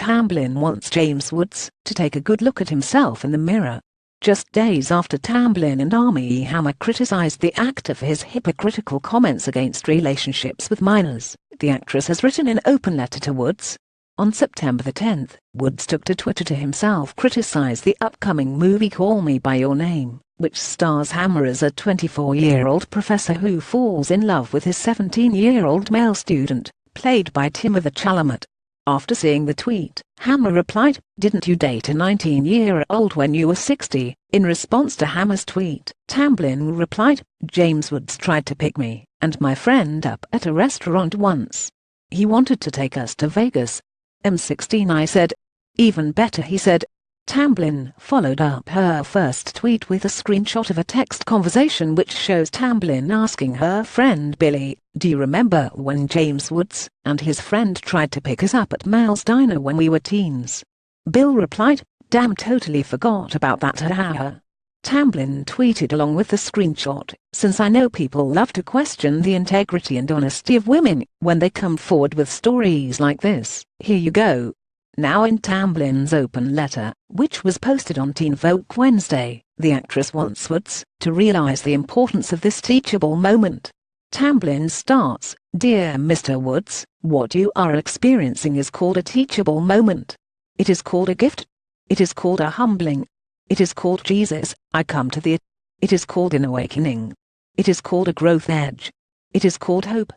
Tamblyn wants James Woods to take a good look at himself in the mirror. Just days after Tamblyn and Armie Hammer criticized the actor for his hypocritical comments against relationships with minors, the actress has written an open letter to Woods. On September the 10th, Woods took to Twitter to himself criticize the upcoming movie Call Me By Your Name, which stars Hammer as a 24-year-old professor who falls in love with his 17-year-old male student, played by Timothée Chalamet. After seeing the tweet, Hammer replied, "Didn't you date a 19-year-old when you were 60? In response to Hammer's tweet, Tamblyn replied, "James Woods tried to pick me and my friend up at a restaurant once. He wanted to take us to Vegas. I'm 16, I said. Even better, he said." Tamblyn followed up her first tweet with a screenshot of a text conversation which shows Tamblyn asking her friend Billy, "Do you remember when James Woods and his friend tried to pick us up at Mel's Diner when we were teens?" Bill replied, "Damn, totally forgot about that, haha." Tamblyn tweeted along with the screenshot, "Since I know people love to question the integrity and honesty of women when they come forward with stories like this, here you go." Now in Tamblyn's open letter, which was posted on Teen Vogue Wednesday, the actress wants Woods to realize the importance of this teachable moment. Tamblyn starts, "Dear Mr. Woods, what you are experiencing is called a teachable moment. It is called a gift. It is called a humbling. It is called Jesus, I come to thee. It is called an awakening. It is called a growth edge. It is called hope.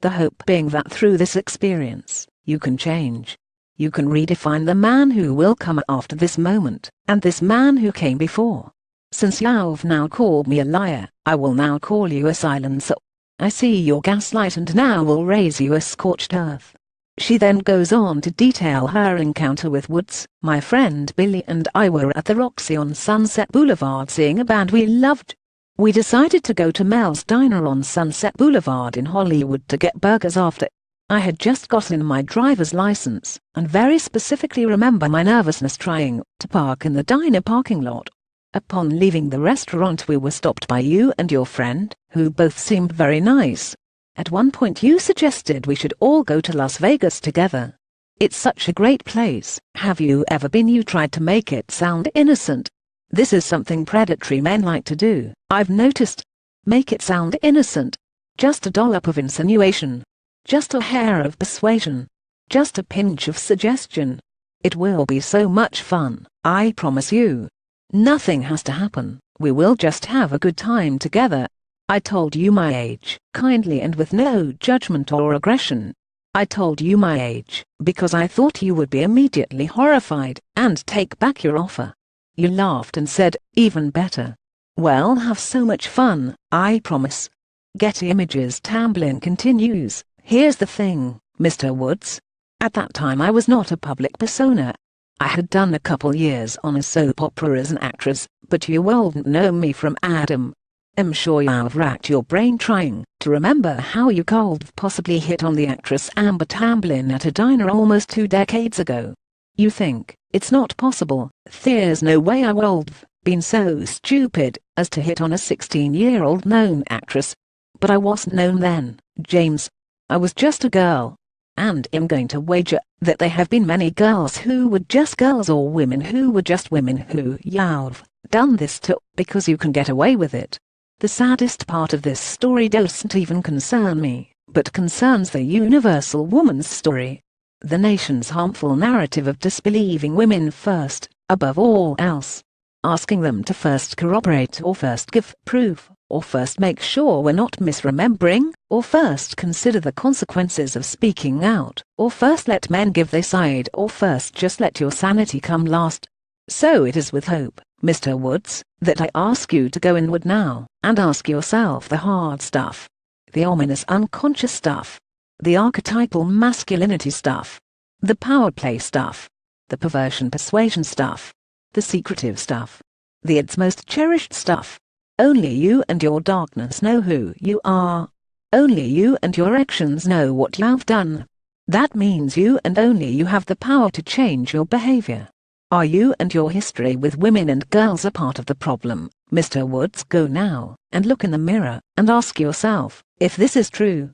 The hope being that through this experience, you can change. You can redefine the man who will come after this moment, and this man who came before. Since you've now called me a liar, I will now call you a silencer. I see your gaslight and now will raise you a scorched earth." She then goes on to detail her encounter with Woods. "My friend Billy and I were at the Roxy on Sunset Boulevard seeing a band we loved. We decided to go to Mel's Diner on Sunset Boulevard in Hollywood to get burgers after. I had just gotten my driver's license, and very specifically remember my nervousness trying to park in the diner parking lot. Upon leaving the restaurant we were stopped by you and your friend, who both seemed very nice. At one point you suggested we should all go to Las Vegas together. It's such a great place, have you ever been? You tried to make it sound innocent. This is something predatory men like to do, I've noticed. Make it sound innocent. Just a dollop of insinuation. Just a hair of persuasion. Just a pinch of suggestion. It will be so much fun, I promise you. Nothing has to happen, we will just have a good time together. I told you my age, kindly and with no judgment or aggression. I told you my age, because I thought you would be immediately horrified and take back your offer. You laughed and said, even better. Well, have so much fun, I promise." Getty Images. Tamblyn continues, "Here's the thing, Mr. Woods. At that time I was not a public persona. I had done a couple years on a soap opera as an actress, but you wouldn't know me from Adam. I'm sure you've racked your brain trying to remember how you could possibly hit on the actress Amber Tamblyn at a diner almost 2 decades ago. You think it's not possible. There's no way I would've been so stupid as to hit on a 16-year-old known actress. But I wasn't known then, James. I was just a girl. And I'm going to wager that there have been many girls who were just girls or women who were just women who you've done this to because you can get away with it. The saddest part of this story doesn't even concern me, but concerns the universal woman's story. The nation's harmful narrative of disbelieving women first, above all else. Asking them to first corroborate or first give proof, or first make sure we're not misremembering, or first consider the consequences of speaking out, or first let men give their side, or first just let your sanity come last. So it is with hope, Mr. Woods, that I ask you to go inward now, and ask yourself the hard stuff. The ominous unconscious stuff. The archetypal masculinity stuff. The power play stuff. The perversion persuasion stuff. The secretive stuff. The its most cherished stuff. Only you and your darkness know who you are. Only you and your actions know what you've done. That means you and only you have the power to change your behavior. Are you and your history with women and girls a part of the problem, Mr. Woods? Go now, and look in the mirror, and ask yourself, if this is true.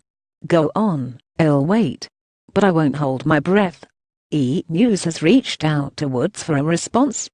Go on, I'll wait. But I won't hold my breath. E! News has reached out to Woods for a response.